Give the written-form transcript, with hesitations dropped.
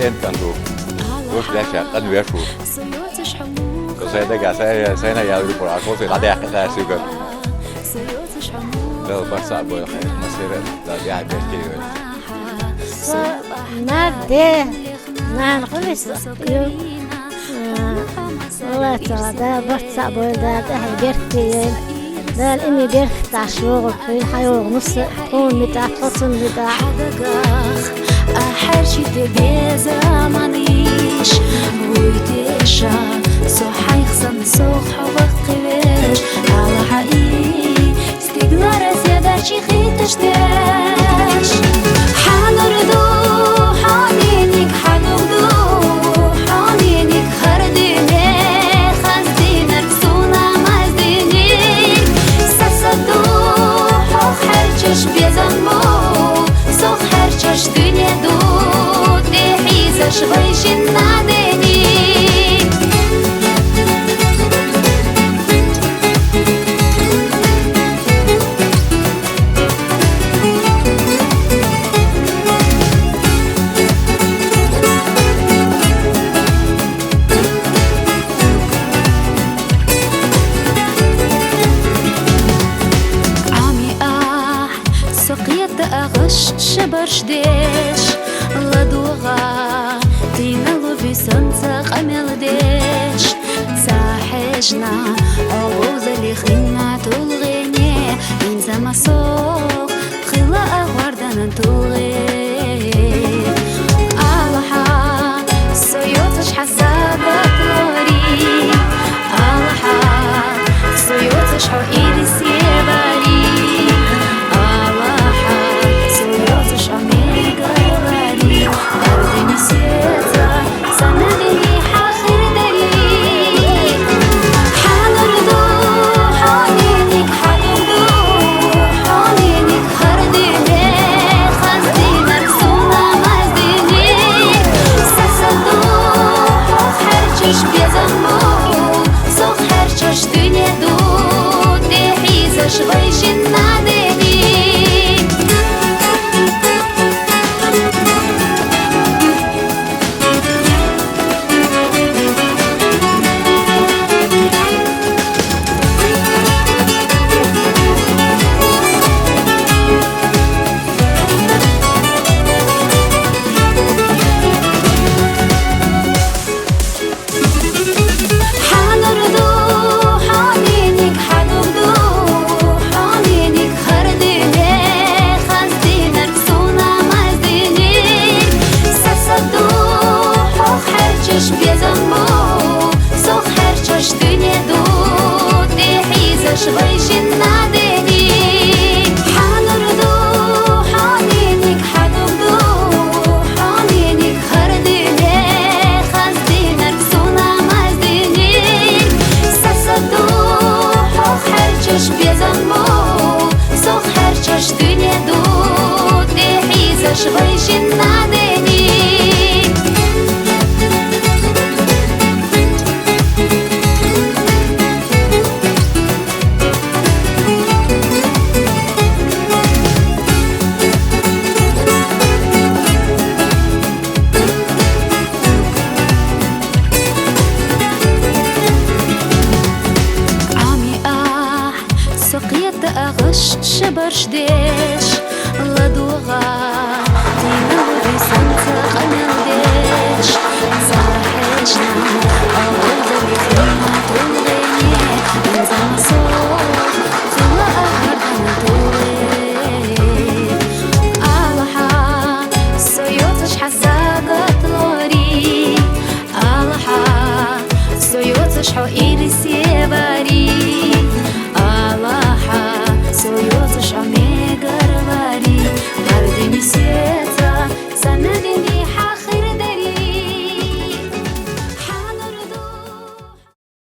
انتو روش لاشا قد ويشو سيدك سينا يا يقول عكوس قد يحقق سيقر لا بس أبو الخير مسيرة لا بيعد يشتري نبدأ نخلص والله تعالى برت أبو ده برتين ده إني برت عشوق في الحياة نص كون بتاع حصن بتاع أحرشي تبي زمانيش ويتشا صح يخصم صح وقبش على حقيقي استقلار زيادة شي خيتش تاش حنردو حنينك حنردو حنينك خرديني خزدينك سونا مزدينك سسدو حرشش بيزنمو صح حرشش دنيا دود لحيزش غيش الناديني أغش شبرش ديش لدوغا تينا لوبي سنسا قمل ديش ساحجنا عوض اللي خلنا تلغيني من زما صوغ خلا أغوردنا تلغي ألحا سيوتش حسابك لوري ألحا سيوتش حو إيرس يباري أغش شبرش ديش لدوغا تينا لوبي سنسا قمل ديش ساحجنا عوض اللي خلنا تلغيني من زما صوت خلا أغردنا تلغي ألحا سيوتش حساقت لوري ألحا سيوتش حو إيرس يباري